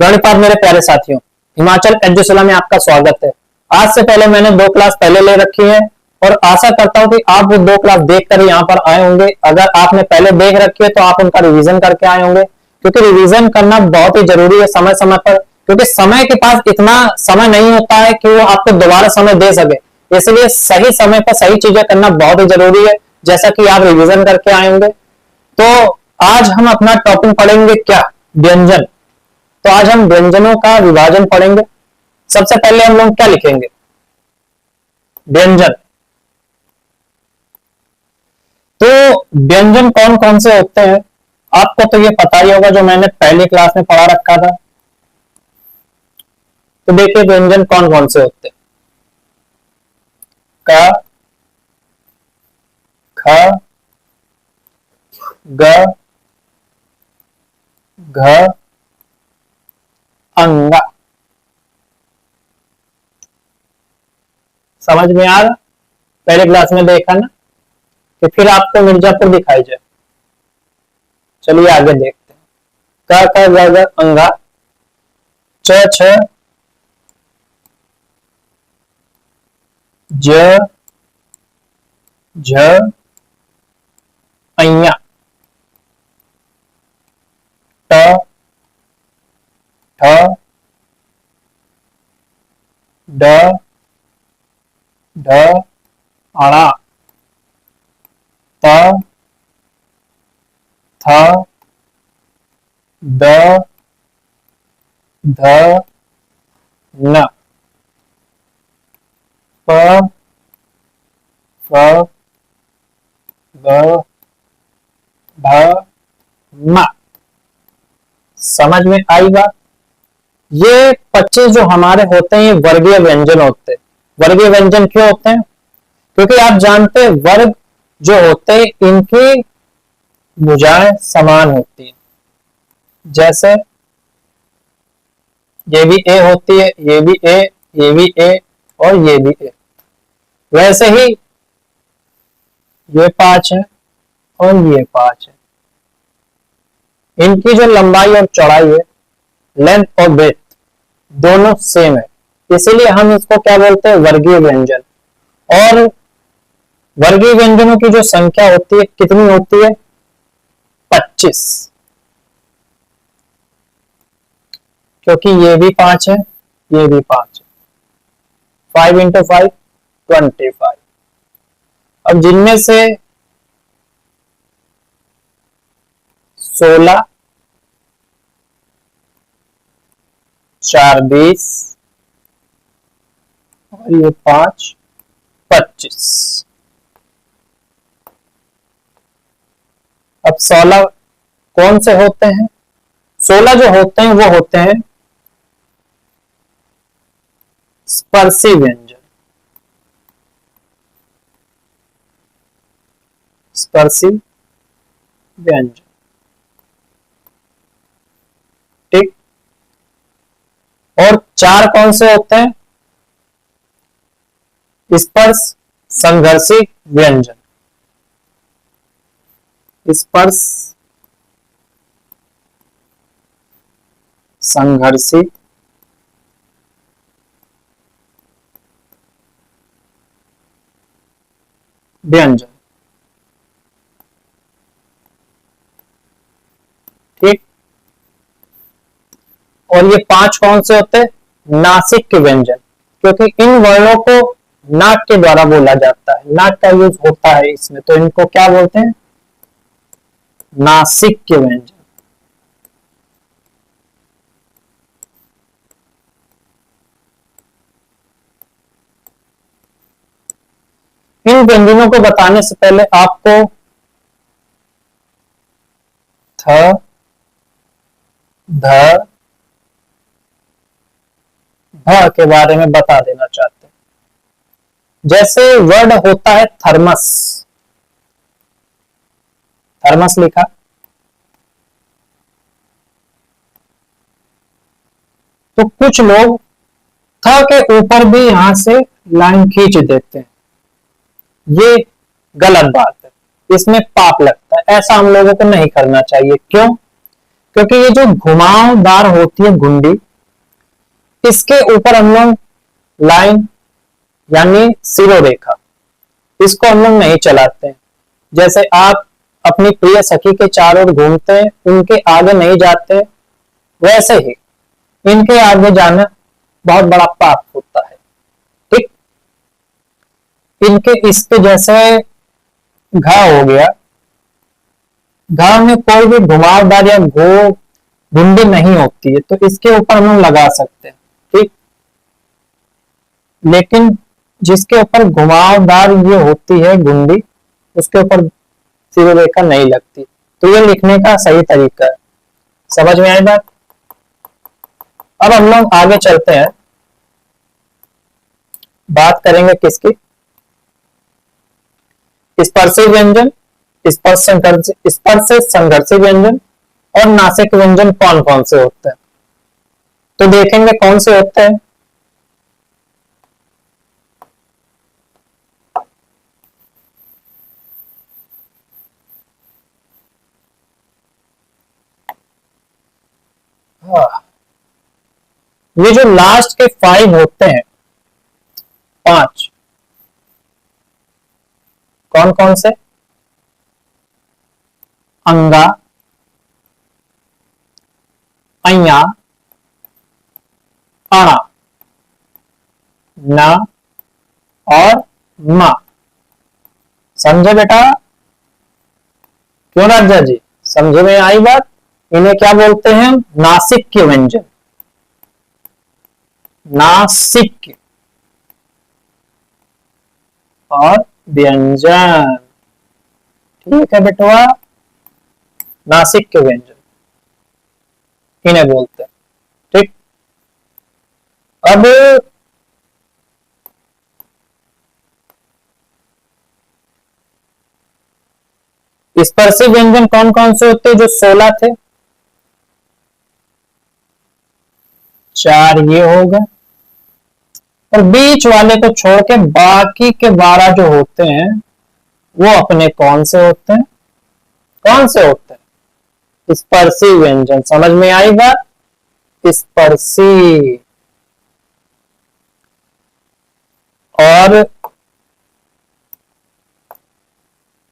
प्रणिपात मेरे प्यारे साथियों, हिमाचल एजुकेशन में आपका स्वागत है। आज से पहले मैंने 2 क्लास पहले ले रखी है और आशा करता हूं कि आप वो 2 क्लास देखकर यहाँ पर आए होंगे। अगर आपने पहले देख रखी है तो आप उनका रिवीजन करके आए होंगे, क्योंकि रिवीजन करना बहुत ही जरूरी है समय समय पर, क्योंकि समय के पास इतना समय नहीं होता है कि वो आपको दोबारा समय दे सके। इसलिए सही समय पर सही चीजें करना बहुत ही जरूरी है, जैसा कि आप रिवीजन करके आए होंगे। तो आज हम अपना टॉपिक पढ़ेंगे क्या, व्यंजन। तो आज हम व्यंजनों का विभाजन पढ़ेंगे। सबसे पहले हम लोग क्या लिखेंगे, व्यंजन। तो व्यंजन कौन कौन से होते हैं आपको तो ये पता ही होगा, जो मैंने पहली क्लास में पढ़ा रखा था। तो देखिए व्यंजन कौन कौन से होते हैं। क, ख, ग, घ, अंगा। समझ में आ रहा? पहले क्लास में देखा ना, कि फिर आपको मिर्जापुर दिखाई जाए। चलिए आगे देखते हैं। क, ख, ग, घ, अंगा। च, छ, ज, झ, अइया। ट, ठ, ड, ढ, अणा। त, थ, द, ध, न। प, फ, ग, भ, म। समझ में आई बात? ये 25 जो हमारे होते हैं ये वर्गीय व्यंजन होते हैं। वर्गीय व्यंजन क्यों होते हैं? क्योंकि आप जानते हैं वर्ग जो होते हैं इनकी भुजाएं समान होती है। जैसे ये भी ए होती है, ये भी ए, ये भी ए और ये भी ए। वैसे ही ये 5 है और ये 5 है। इनकी जो लंबाई और चौड़ाई है, लेंथ और ब्रेथ, दोनों सेम है। इसीलिए हम इसको क्या बोलते हैं, वर्गीय व्यंजन। और वर्गीय व्यंजनों की जो संख्या होती है कितनी होती है, 25। क्योंकि ये भी 5 है, ये भी 5 है। 5 इंटू 5 25। अब जिनमें से 16, 4 20 और ये 5 25। अब 16 कौन से होते हैं? 16 जो होते हैं वो होते हैं स्पर्शी व्यंजन। स्पर्शी व्यंजन, ठीक। और 4 कौन से होते हैं? स्पर्श संघर्षी व्यंजन। स्पर्श संघर्षी व्यंजन, ठीक। और ये 5 कौन से होते हैं? नासिक के व्यंजन, क्योंकि इन वर्णों को नाक के द्वारा बोला जाता है, नाक का यूज होता है इसमें, तो इनको क्या बोलते हैं, नासिक के व्यंजन। इन व्यंजनों को बताने से पहले आपको थ, ध, भ के बारे में बता देना चाहते हैं। जैसे वर्ड होता है थर्मस, थर्मस लिखा, तो कुछ लोग थ के ऊपर भी यहां से लाइन खींच देते हैं। ये गलत बात है, इसमें पाप लगता है। ऐसा हम लोगों को नहीं करना चाहिए। क्यों? क्योंकि ये जो घुमावदार होती है घुंडी, इसके ऊपर हम लोग लाइन यानी सिरोरेखा, इसको हम लोग नहीं चलाते हैं। जैसे आप अपनी प्रिय सखी के चारों ओर घूमते हैं, उनके आगे नहीं जाते, वैसे ही इनके आगे जाना बहुत बड़ा पाप होता है। ठीक, इनके इसके जैसे घाव हो गया, घाव में कोई भी घुमावदार या घुंडी नहीं होती है, तो इसके ऊपर हम लोग लगा सकते हैं। ठीक, लेकिन जिसके ऊपर घुमावदार ये होती है घुंडी, उसके ऊपर सिरोरेखा नहीं लगती। तो ये लिखने का सही तरीका है। समझ में आई बात? अब हम लोग आगे चलते हैं, बात करेंगे किसकी? स्पर्शी व्यंजन, स्पर्श संघर्षी व्यंजन और नासिक व्यंजन कौन कौन से होते हैं। तो देखेंगे कौन से होते हैं। ये जो लास्ट के 5 होते हैं, 5, कौन कौन से? अंगा, अया, अणा, न और म। समझे बेटा? क्यों राजा जी, समझे में आई बात? इन्हें क्या बोलते हैं? नासिक्य व्यंजन। नासिक और व्यंजन। ठीक है बेटवा, नासिक व्यंजन इन्हें बोलते हैं। ठीक, अब स्पर्शी व्यंजन कौन कौन से होते हैं? जो 16 थे, 4 ये हो गए, और बीच वाले को छोड़ के बाकी के 12 जो होते हैं वो अपने कौन से होते हैं? कौन से होते हैं? स्पर्शी व्यंजन। समझ में आई बात? स्पर्शी। और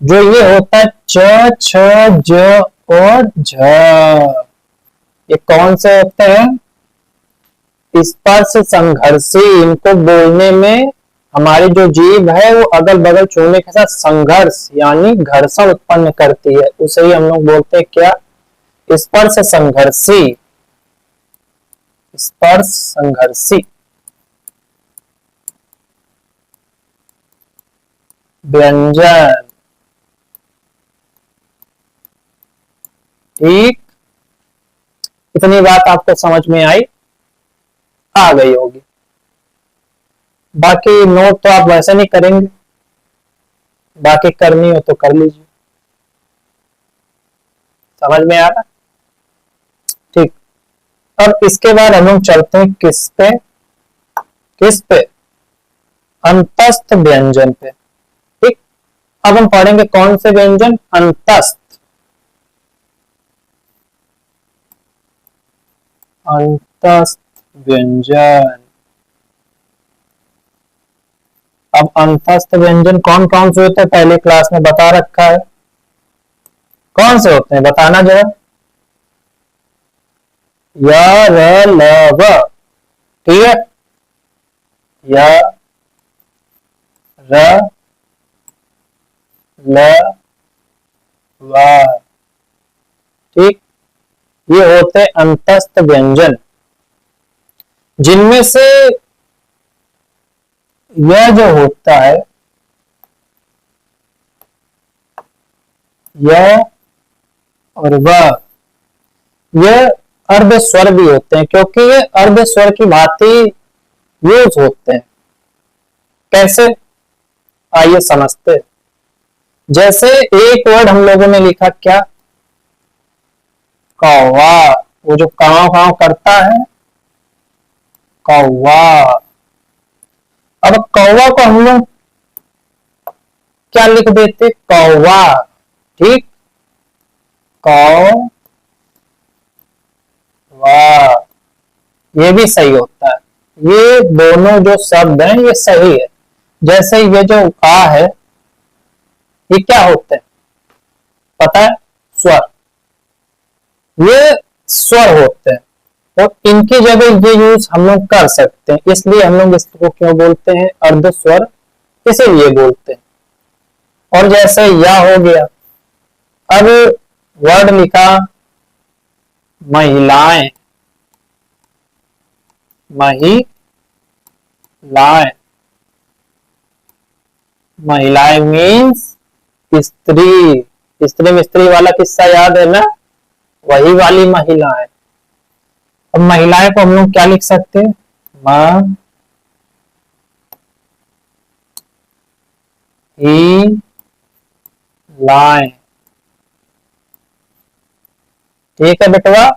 जो ये होता है च, छ, ज और झ, ये कौन से होते हैं? स्पर्श संघर्षी। इनको बोलने में हमारी जो जीभ है वो अगल बगल छूने के साथ संघर्ष यानी घर्षण उत्पन्न करती है, उसे ही हम लोग बोलते हैं क्या? स्पर्श संघर्षी। स्पर्श संघर्षी व्यंजन। ठीक, इतनी बात आपको समझ में आई, आ गई होगी। बाकी नोट तो आप वैसे नहीं करेंगे, बाकी करनी हो तो कर लीजिए। समझ में आ रहा? ठीक, अब इसके बाद हम लोग चलते हैं किस पे? किस पे? अंतस्थ व्यंजन पे। ठीक, अब हम पढ़ेंगे कौन से व्यंजन? अंतस्थ। अंतस्थ व्यंजन। अब अंतस्थ व्यंजन कौन कौन से होते हैं? पहले क्लास में बता रखा है। कौन से होते हैं बताना जरा। य, र, ल, व। ठीक है, य, र, ल, व। ठीक, ये होते हैं अंतस्थ व्यंजन, जिनमें से यह जो होता है, यह और वह, यह अर्ध स्वर भी होते हैं, क्योंकि ये अर्ध स्वर की भांति यूज होते हैं। कैसे? आइए समझते। जैसे एक वर्ड हम लोगों ने लिखा क्या? कौवा। वो जो काव काव करता है, कौवा। अब कौवा को हम लोग क्या लिख देते? कौवा। ठीक, कौ वाह, ये भी सही होता है। ये दोनों जो शब्द हैं ये सही है। जैसे ये जो आ है ये क्या होते हैं पता है? स्वर। ये स्वर होते हैं और इनकी जगह ये यूज हम लोग कर सकते हैं, इसलिए हम लोग इसको क्यों बोलते हैं? अर्ध स्वर इसीलिए बोलते हैं। और जैसे या हो गया, अब वर्ड लिखा महिलाएं, महिलाएं, महिलाएं मीन्स स्त्री। स्त्री में स्त्री वाला किस्सा याद है ना, वही वाली महिलाएं। अब महिलाएं को हम लोग क्या लिख सकते हैं? महिलाएं। ठीक है बेटवा,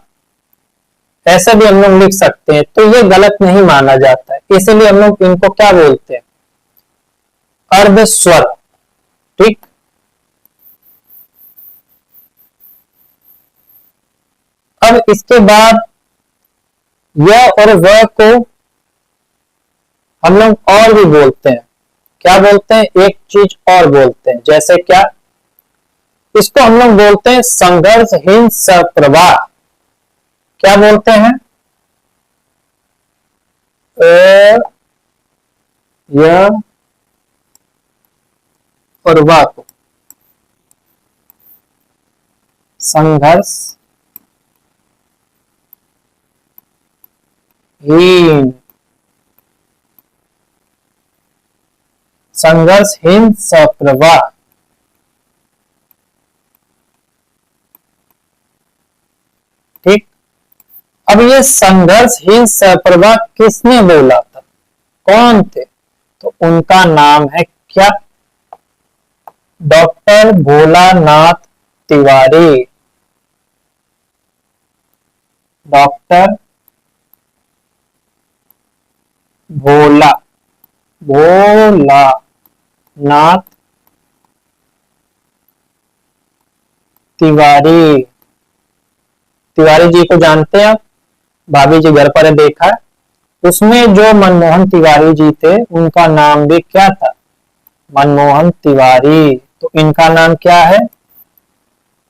ऐसे भी हम लोग लिख सकते हैं, तो ये गलत नहीं माना जाता है, इसीलिए हम लोग इनको क्या बोलते हैं? अर्ध स्वर। ठीक, अब इसके बाद यह और वह को हम लोग और भी बोलते हैं। क्या बोलते हैं? एक चीज और बोलते हैं। जैसे क्या? इसको हम लोग बोलते हैं संघर्षहीन सप्रवाह। क्या बोलते हैं? यह और वह को संघर्षहीन सप्रवाह। ठीक, अब ये संघर्षहीन सप्रवाह किसने बोला था? कौन थे? तो उनका नाम है क्या? डॉक्टर भोलानाथ तिवारी। डॉक्टर भोलानाथ तिवारी। तिवारी जी को जानते हैं आप? भाभी जी घर पर देखा है। उसमें जो मनमोहन तिवारी जी थे उनका नाम भी क्या था? मनमोहन तिवारी। तो इनका नाम क्या है?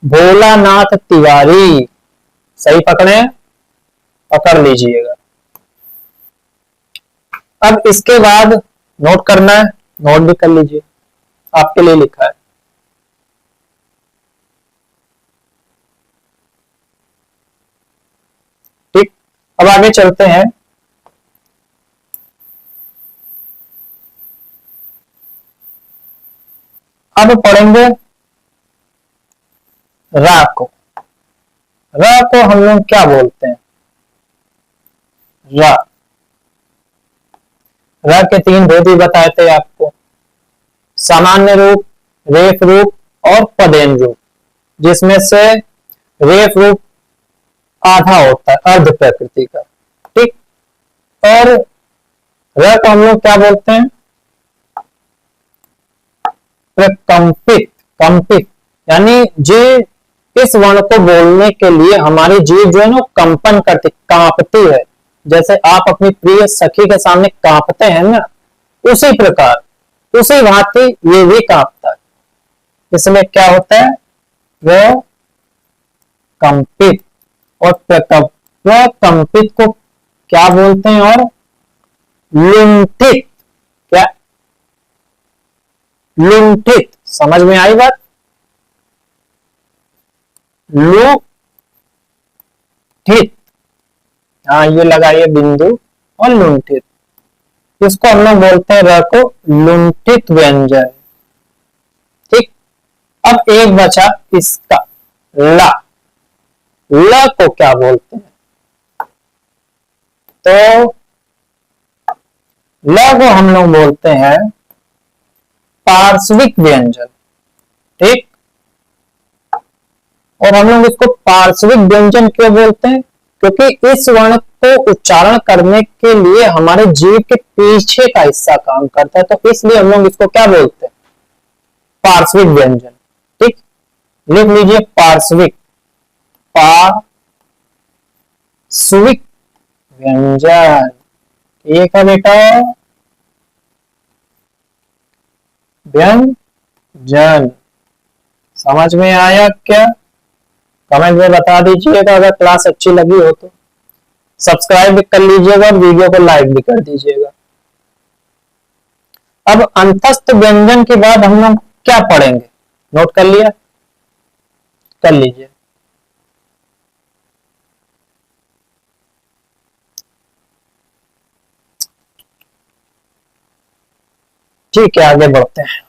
भोलानाथ तिवारी। सही पकड़े? पकड़ लीजिएगा। अब इसके बाद नोट करना है, नोट भी कर लीजिए, आपके लिए लिखा है। ठीक, अब आगे चलते हैं। अब पढ़ेंगे रा को। रा को हम लोग क्या बोलते हैं? रा। रा के तीन भेद भी बताए थे आपको, सामान्य रूप, रेफ रूप और पदेन रूप, जिसमें से रेफ रूप आधा होता है, अर्ध प्रकृति का। ठीक, और र को हम लोग क्या बोलते हैं? प्रकंपित। कंपित यानी जी इस वर्ण को बोलने के लिए हमारी जीभ जो है ना कंपन करती, कांपती है। जैसे आप अपनी प्रिय सखी के सामने कांपते हैं ना, उसी प्रकार, उसी भांति ये भी कांपता है। इसमें क्या होता है? वो कंपित। और प्रकंपित को क्या बोलते हैं? और लुंठित। क्या? लुंठित। समझ में आई बात? लुंठित, हाँ ये लगाइए बिंदु, और लुंठित, इसको हम लोग बोलते हैं र को लुंठित व्यंजन। ठीक, अब एक बचा इसका ला। ल को क्या बोलते हैं? तो ल को हम लोग बोलते हैं पार्श्विक व्यंजन। ठीक, और हम लोग इसको पार्श्विक व्यंजन क्यों बोलते हैं? क्योंकि इस वर्ण को उच्चारण करने के लिए हमारे जीभ के पीछे का हिस्सा काम करता है, तो इसलिए हम लोग इसको क्या बोलते हैं? पार्श्विक व्यंजन। ठीक, लिख लीजिए पार्श्विक, सुविक व्यंजन, एक है बेटा व्यंजन। समझ में आया क्या? कमेंट में बता दीजिएगा। अगर क्लास अच्छी लगी हो तो सब्सक्राइब भी कर लीजिएगा और वीडियो को लाइक भी कर दीजिएगा। अब अंतस्थ व्यंजन के बाद हम लोग क्या पढ़ेंगे, नोट कर लिया? कर लीजिए। ठीक है, आगे बढ़ते हैं।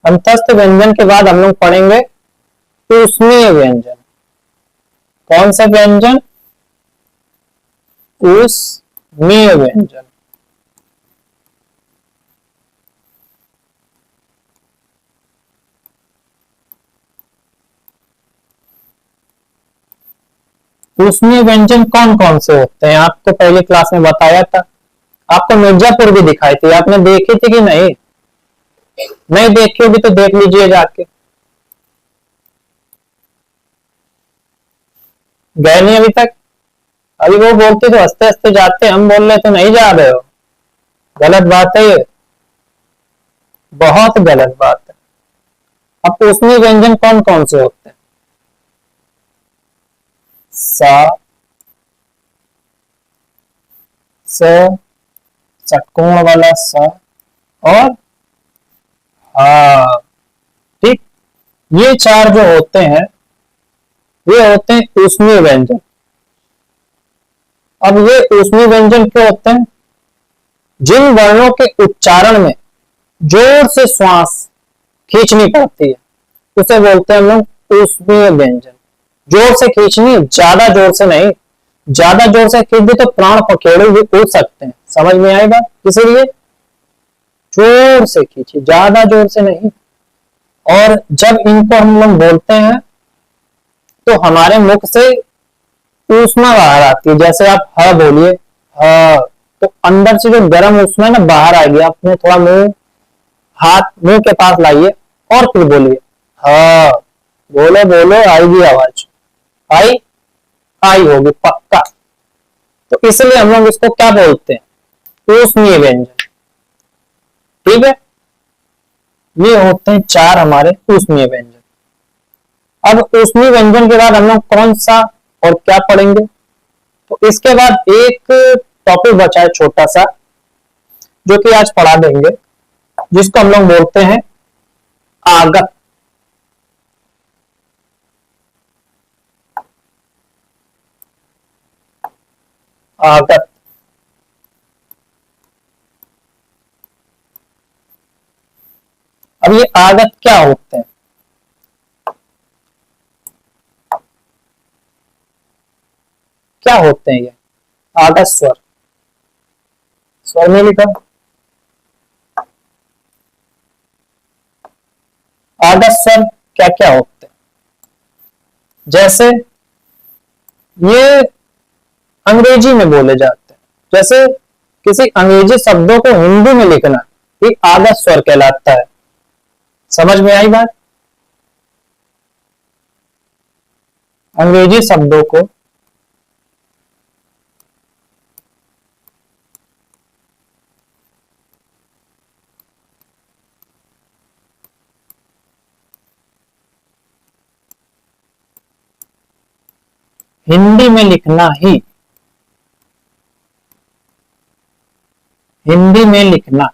अंतस्थ व्यंजन के बाद हम लोग पढ़ेंगे ऊष्मीय व्यंजन। कौन सा व्यंजन? ऊष्मीय व्यंजन। ऊष्मीय व्यंजन कौन कौन से होते हैं? आपको पहले क्लास में बताया था। आपको मिर्जापुर भी दिखाई थी, आपने देखी थी कि नहीं? नहीं देखी होगी तो देख लीजिए जाके। गए नहीं अभी तक? अभी वो बोलते तो हंसते हंसते जाते, हम बोल रहे तो नहीं जा रहे हो। गलत बात है ये, बहुत गलत बात है। अब ऊष्मीय व्यंजन कौन कौन से होते हैं? सा, स, षटकोण वाला स और हा। ठीक, ये चार जो होते हैं ये होते हैं ऊष्मीय व्यंजन। अब ये ऊष्मीय व्यंजन क्यों होते हैं? जिन वर्णों के उच्चारण में जोर से श्वास खींचनी पड़ती है उसे बोलते हैं हम लोग ऊष्मीय व्यंजन। जोर से खींचनी, ज्यादा जोर से नहीं। ज्यादा जोर से खींच दी तो प्राण पखेरु भी उड़ सकते हैं। समझ में आई बात? इसीलिए जोर से खींची, ज्यादा जोर से नहीं। और जब इनको हम लोग बोलते हैं तो हमारे मुख से ऊष्मा बाहर आती है। जैसे आप ह बोलिए, ह, तो अंदर से जो गर्म ऊष्मा है ना बाहर आएगी। आपने थोड़ा मुंह, हाथ मुंह के पास लाइए और फिर बोलिए ह। बोलो बोलो, आएगी आवाज। आई? आई होगी पक्का। तो इसलिए हम लोग इसको क्या बोलते हैं? ऊष्मीय व्यंजन। ठीक है, ये होते हैं चार हमारे ऊष्मीय व्यंजन। अब ऊष्मीय व्यंजन के बाद हम लोग कौन सा और क्या पढ़ेंगे? तो इसके बाद एक टॉपिक बचा है छोटा सा, जो कि आज पढ़ा देंगे, जिसको हम लोग बोलते हैं आगत। आगत। अब ये आगत क्या होते हैं? क्या होते हैं ये आगत स्वर? स्वर में लिखा आगत स्वर क्या क्या होते हैं? जैसे ये अंग्रेजी में बोले जाते हैं। जैसे किसी अंग्रेजी शब्दों को हिंदी में लिखना एक आगत स्वर कहलाता है। समझ में आई बात? अंग्रेजी शब्दों को हिंदी में लिखना ही, हिंदी में लिखना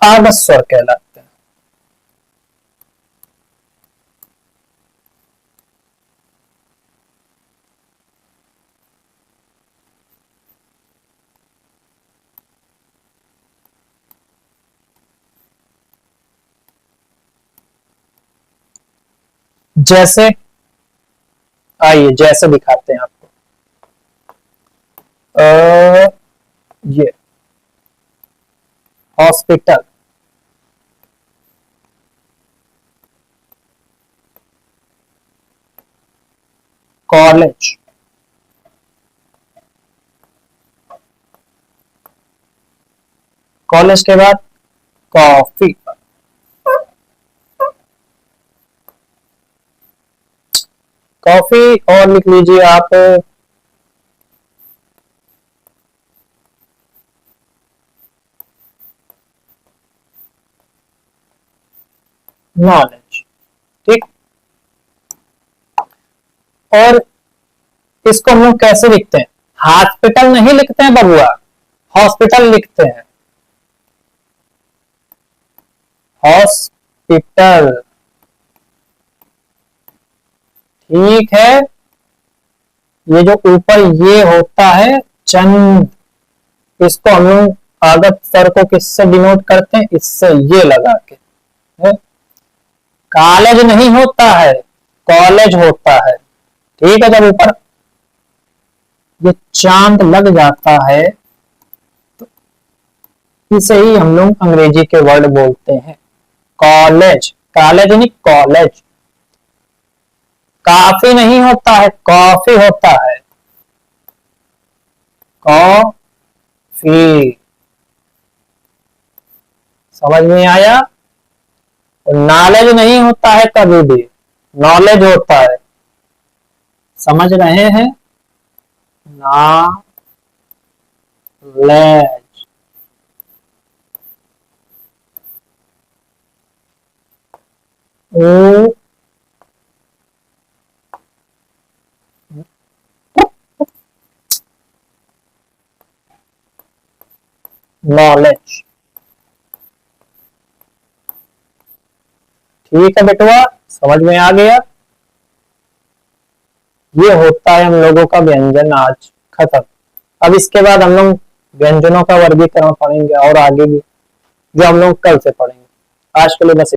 आगत स्वर कहलाते हैं। जैसे आइए जैसे दिखाते हैं आपको। ये हॉस्पिटल, कॉलेज, कॉलेज के बाद कॉफी, कॉफी और लिख लीजिए आप नॉलेज। ठीक, और इसको हम लोग कैसे लिखते हैं? हॉस्पिटल नहीं लिखते हैं बबुआ, हॉस्पिटल लिखते हैं, हॉस्पिटल। ठीक है, ये जो ऊपर ये होता है चंद, इसको हम लोग आगत सर को किससे डिनोट करते हैं? इससे ये लगा के। कॉलेज नहीं होता है, कॉलेज होता है। ठीक है, जब ऊपर ये चांद लग जाता है तो इसे ही हम लोग अंग्रेजी के वर्ड बोलते हैं कॉलेज। कॉलेज नहीं, कॉलेज। काफी नहीं होता है, कॉफी होता है, कॉफी। समझ में आया? नॉलेज नहीं होता है कभी भी, नॉलेज होता है। समझ रहे हैं? नॉलेज। नॉलेज। ठीक है बेटवा, समझ में आ गया? ये होता है हम लोगों का व्यंजन। आज खत्म। अब इसके बाद हम लोग व्यंजनों का वर्गीकरण पढ़ेंगे और आगे भी, जो हम लोग कल से पढ़ेंगे। आज के लिए बस